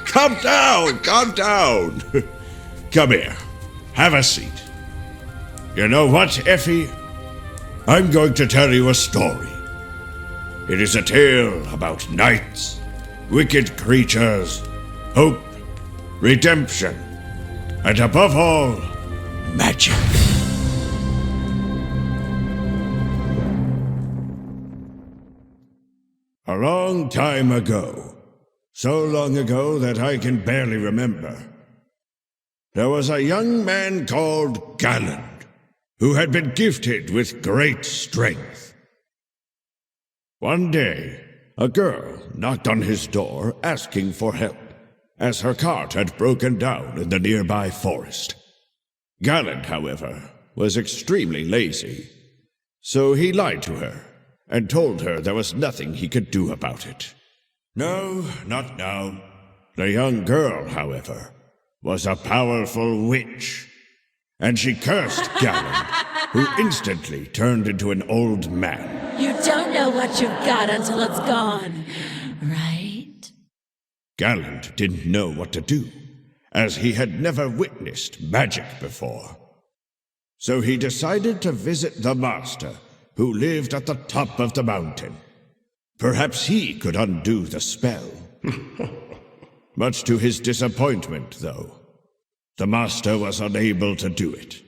Calm down, calm down. Come here, have a seat. You know what, Effie? I'm going to tell you a story. It is a tale about knights, wicked creatures, hope, redemption, and above all, magic. A long time ago, so long ago that I can barely remember, there was a young man called Galland, who had been gifted with great strength. One day, a girl knocked on his door asking for help, as her cart had broken down in the nearby forest. Galland, however, was extremely lazy, so he lied to her and told her there was nothing he could do about it. No, not now. The young girl, however, was a powerful witch, and she cursed Galland, who instantly turned into an old man. You don't know what you've got until it's gone, right? Galland didn't know what to do, as he had never witnessed magic before. So he decided to visit the master, who lived at the top of the mountain. Perhaps he could undo the spell. Much to his disappointment, though, the master was unable to do it.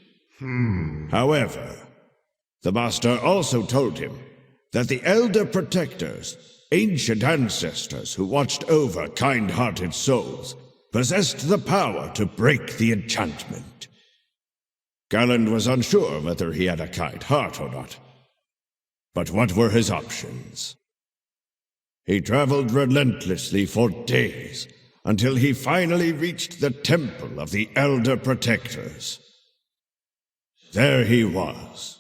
However, the master also told him that the elder protectors, ancient ancestors who watched over kind-hearted souls, possessed the power to break the enchantment. Galland was unsure whether he had a kind heart or not. But what were his options? He traveled relentlessly for days, until he finally reached the temple of the Elder Protectors. There he was.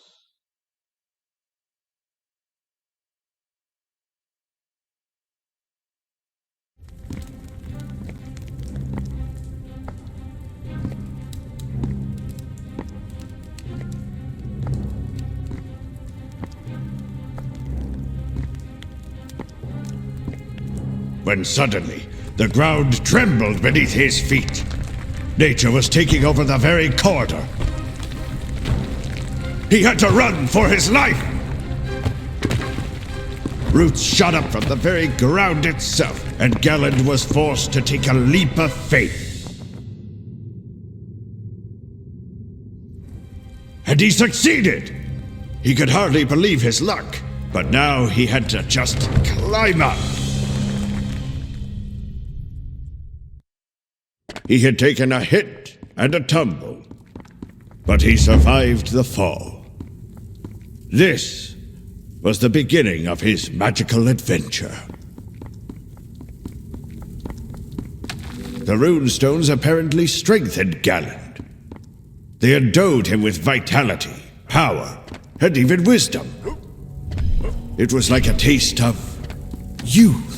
When suddenly, the ground trembled beneath his feet. Nature was taking over the very corridor. He had to run for his life! Roots shot up from the very ground itself, and Galland was forced to take a leap of faith. And he succeeded! He could hardly believe his luck, but now he had to just climb up. He had taken a hit and a tumble, but he survived the fall. This was the beginning of his magical adventure. The runestones apparently strengthened Galland. They endowed him with vitality, power, and even wisdom. It was like a taste of youth.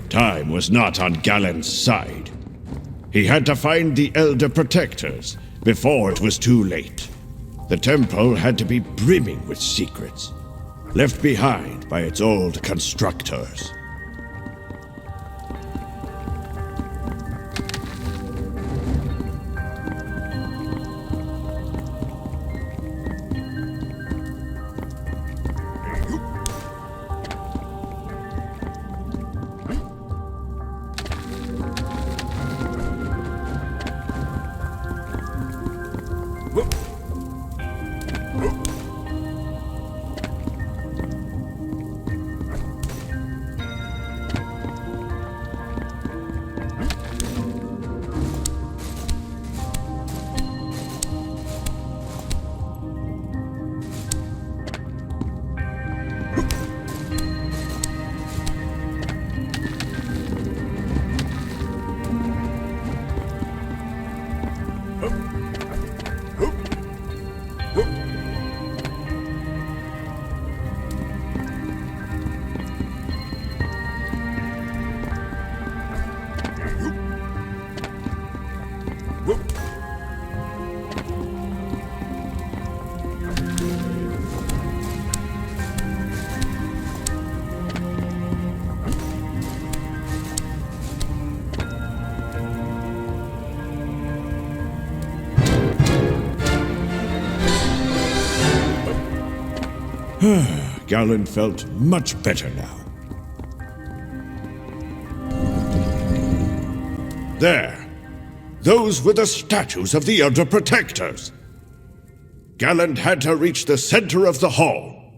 Time was not on Galland's side. He had to find the Elder Protectors before it was too late. The temple had to be brimming with secrets, left behind by its old constructors. Galen felt much better now. There! Those were the statues of the Elder Protectors! Galen had to reach the center of the hall.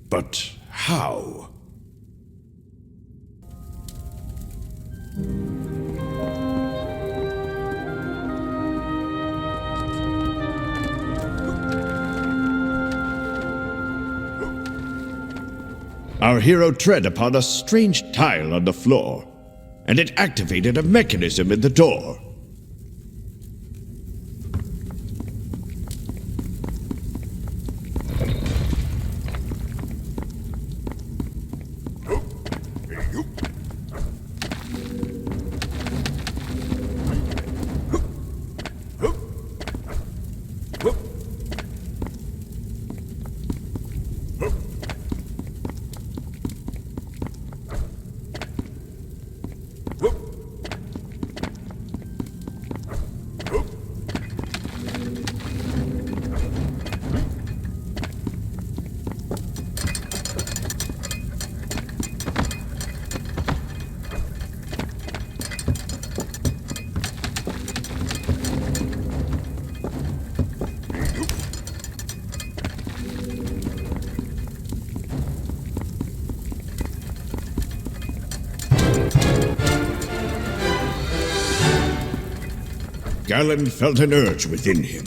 But how? Our hero tread upon a strange tile on the floor, and it activated a mechanism in the door. Galen felt an urge within him.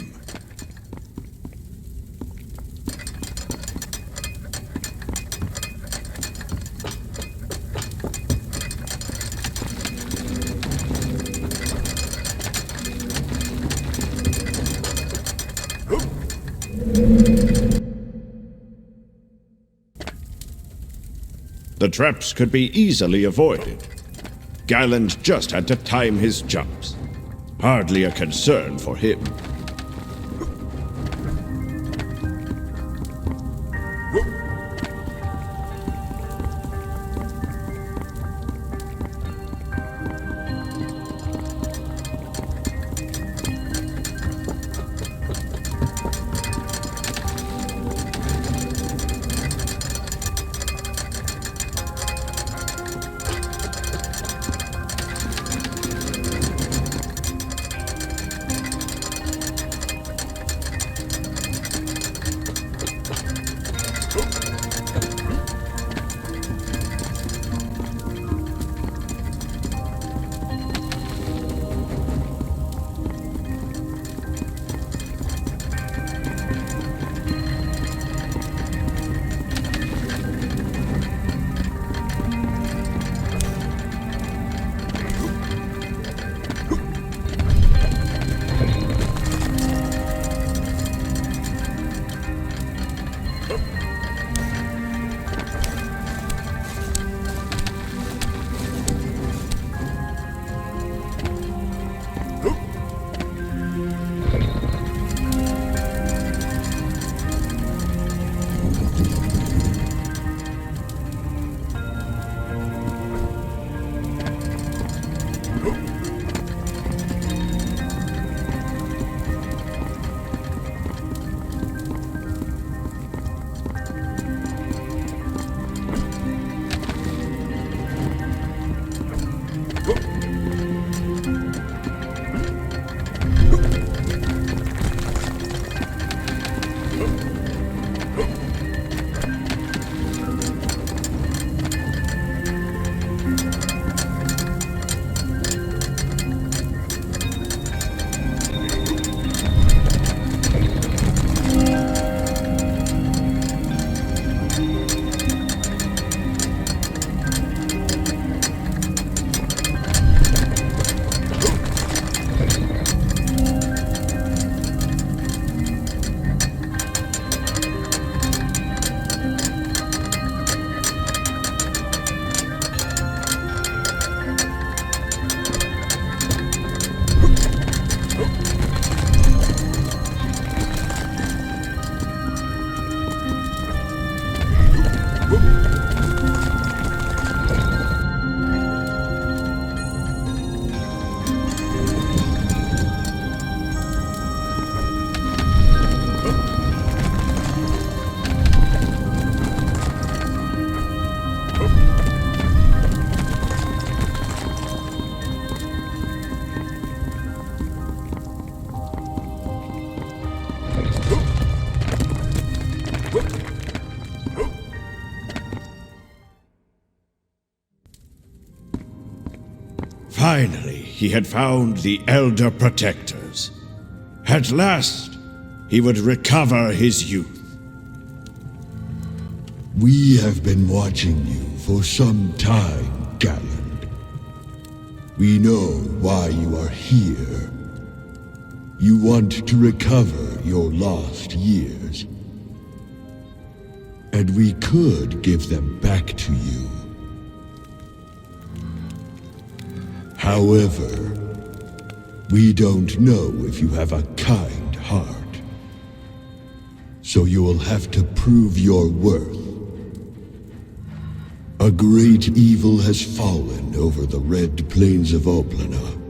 The traps could be easily avoided. Galen just had to time his jumps. Hardly a concern for him. Finally, he had found the Elder Protectors. At last, he would recover his youth. We have been watching you for some time, Galland. We know why you are here. You want to recover your lost years. And we could give them back to you. However, we don't know if you have a kind heart. So you will have to prove your worth. A great evil has fallen over the Red Plains of Oblana.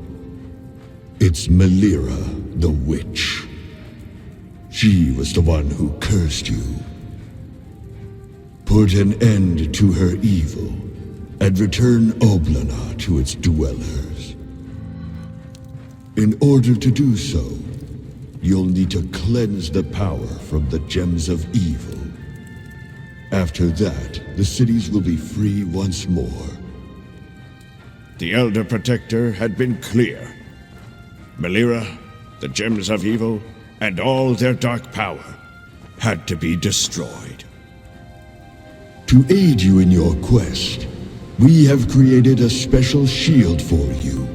It's Melira, the witch. She was the one who cursed you. Put an end to her evil, and return Oblana to its dwellers. In order to do so, you'll need to cleanse the power from the gems of evil. After that, the cities will be free once more. The Elder Protector had been clear. Melira, the gems of evil, and all their dark power had to be destroyed. To aid you in your quest, we have created a special shield for you.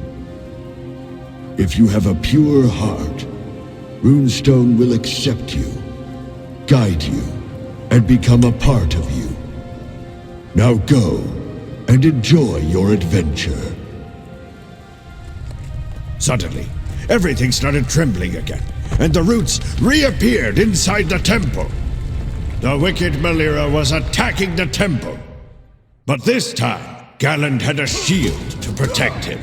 If you have a pure heart, Runestone will accept you, guide you, and become a part of you. Now go and enjoy your adventure. Suddenly, everything started trembling again, and the roots reappeared inside the temple. The wicked Melira was attacking the temple. But this time, Galland had a shield to protect him.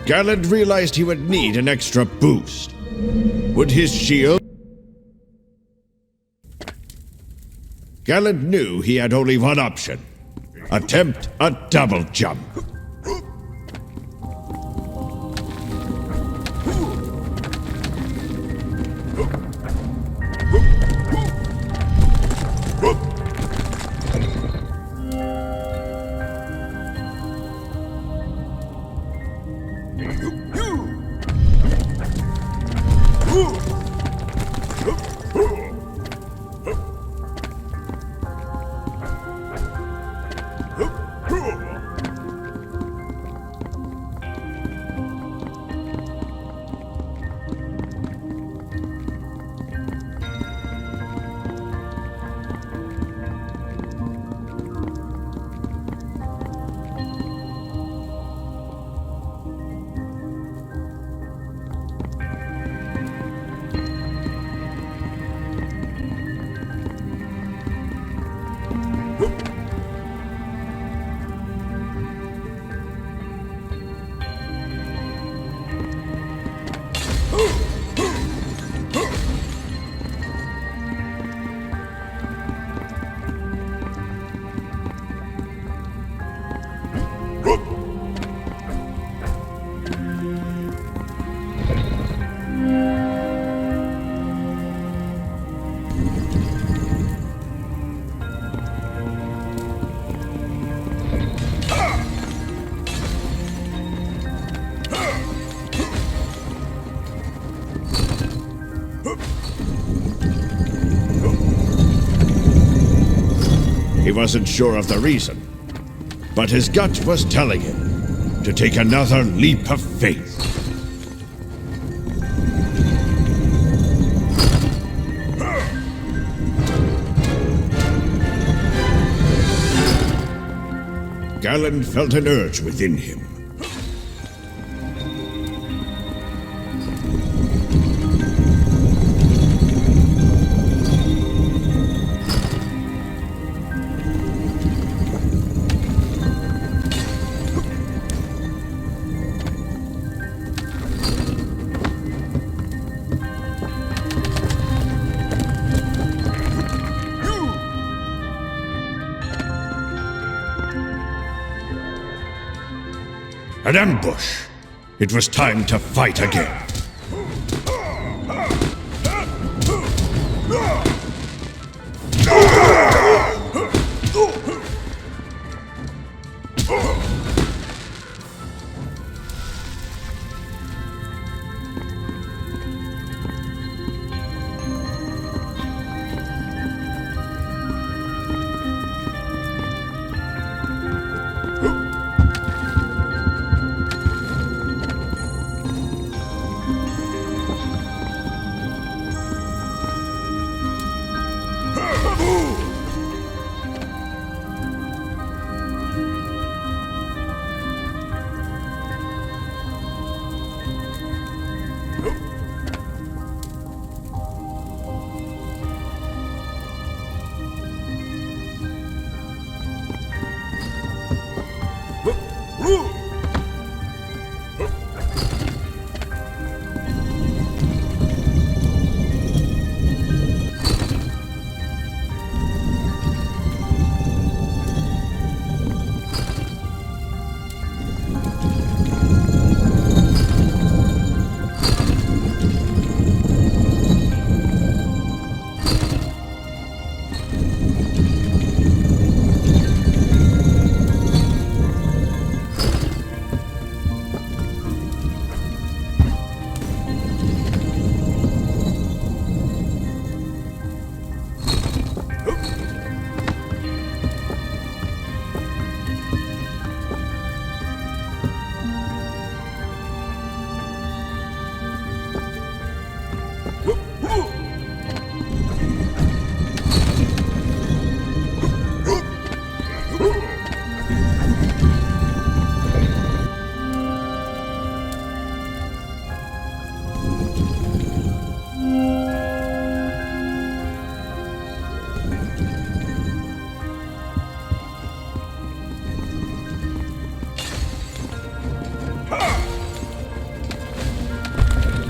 Galland realized he would need an extra boost. Would his shield? Galland knew he had only one option. Attempt a double jump. wasn't sure of the reason, but his gut was telling him to take another leap of faith. Galen felt an urge within him. An ambush! It was time to fight again.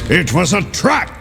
It was a trap!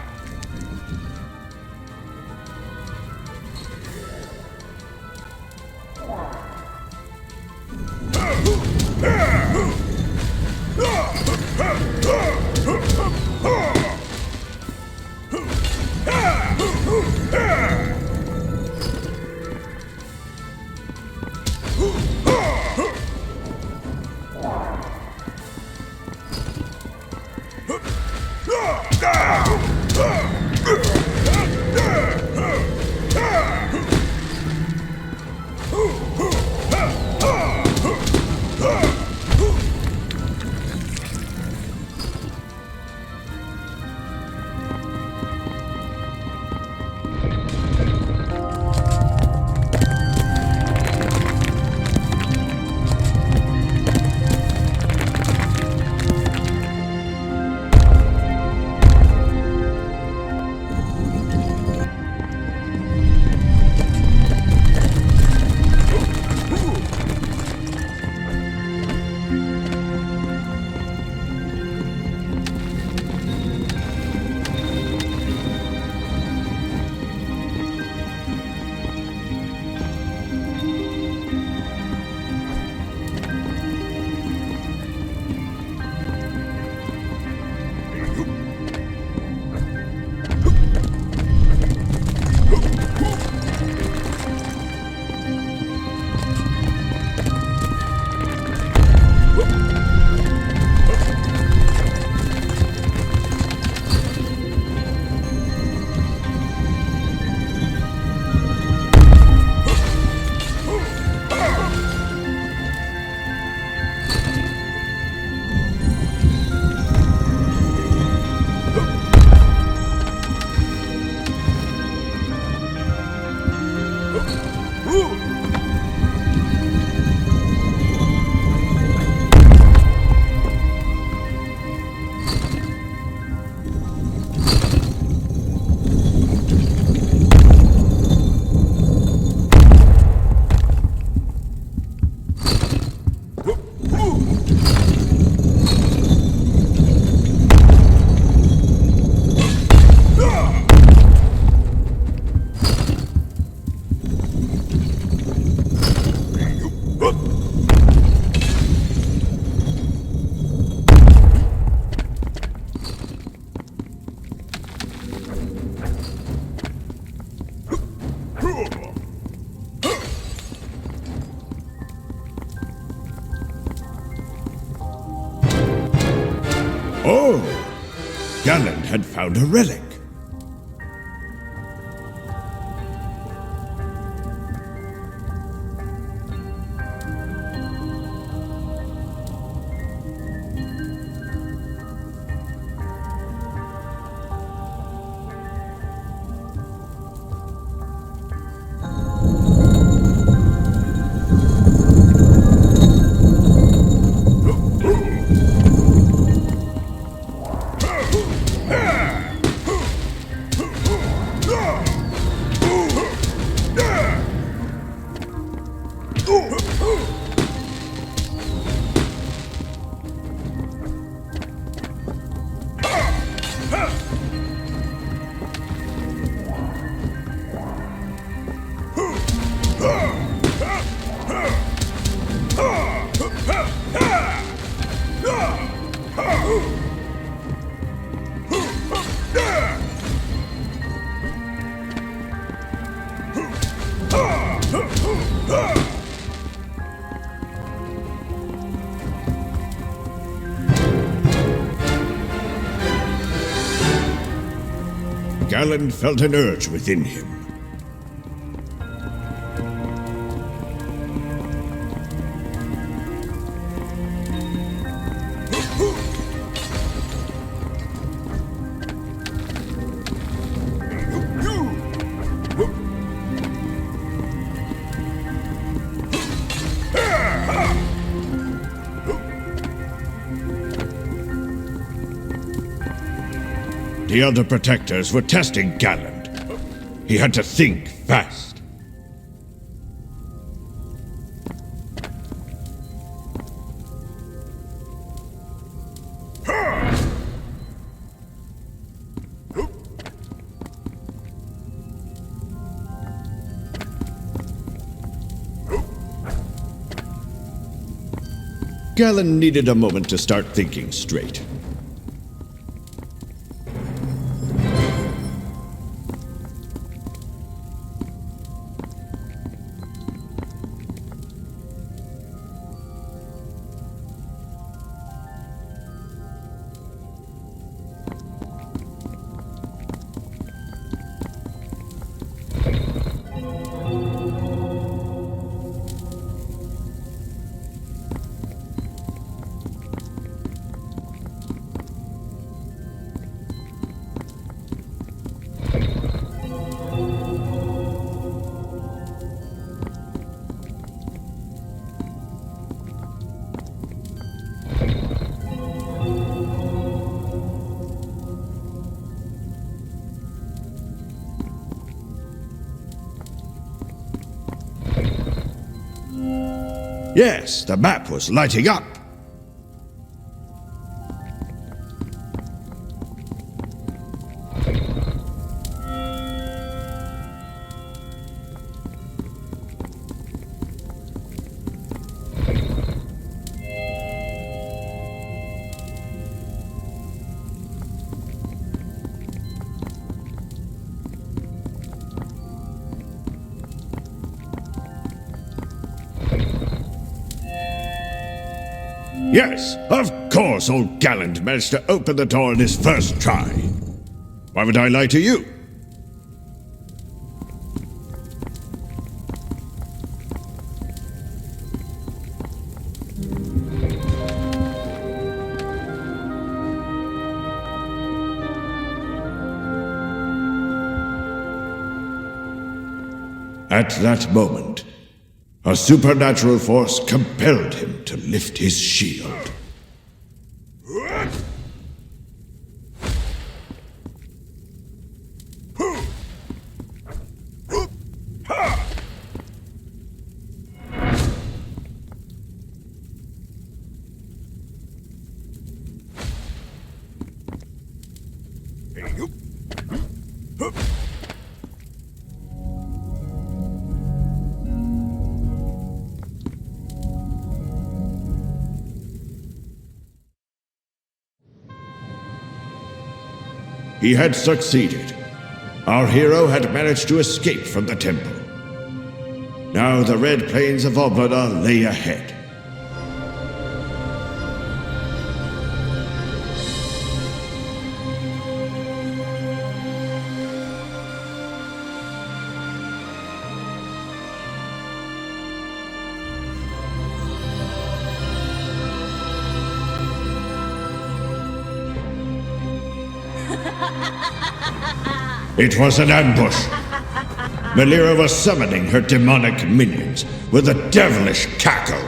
Oh! Galland had found a relic. Galland felt an urge within him. The other protectors were testing Galland. He had to think fast. Galland needed a moment to start thinking straight. Yes, the map was lighting up. Yes, of course old Galland managed to open the door in his first try. Why would I lie to you? At that moment, a supernatural force compelled him to lift his shield. He had succeeded. Our hero had managed to escape from the temple. Now the red plains of Oblada lay ahead. It was an ambush. Melira was summoning her demonic minions with a devilish cackle.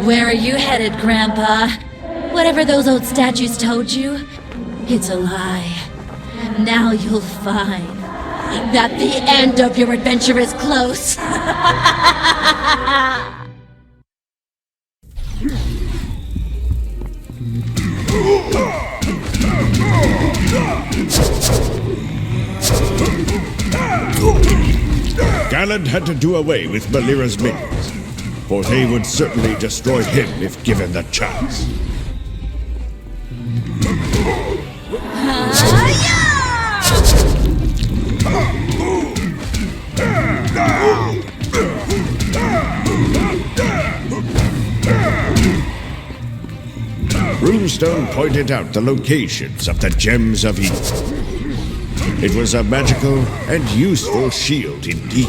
Where are you headed, Grandpa? Whatever those old statues told you, it's a lie. Now you'll find that the end of your adventure is close. Galland had to do away with Melira's minions, for they would certainly destroy him if given the chance. Runestone pointed out the locations of the Gems of Evil. It was a magical and useful shield indeed.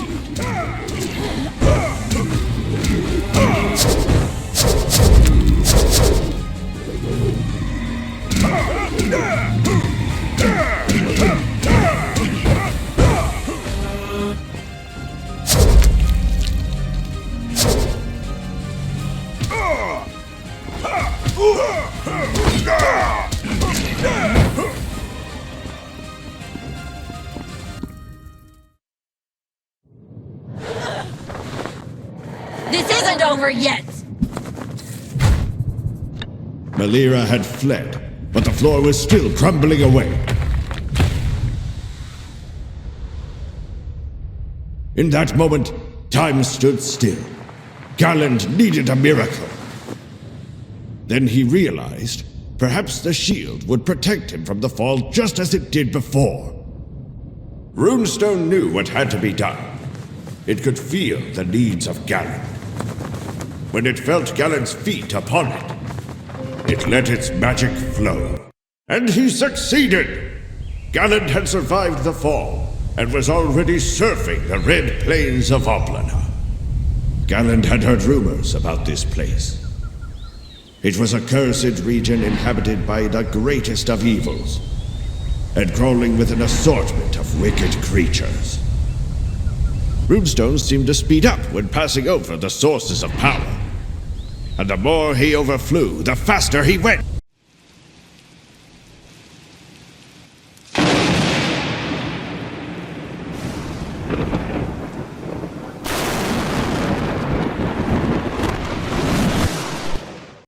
This isn't over yet! Melira had fled, but the floor was still crumbling away. In that moment, time stood still. Galland needed a miracle. Then he realized perhaps the shield would protect him from the fall just as it did before. Runestone knew what had to be done. It could feel the needs of Galland. When it felt Galland's feet upon it, it let its magic flow. And he succeeded! Galland had survived the fall and was already surfing the red plains of Oblana. Galland had heard rumors about this place. It was a cursed region inhabited by the greatest of evils, and crawling with an assortment of wicked creatures. Runestone seemed to speed up when passing over the sources of power, and the more he overflew, the faster he went.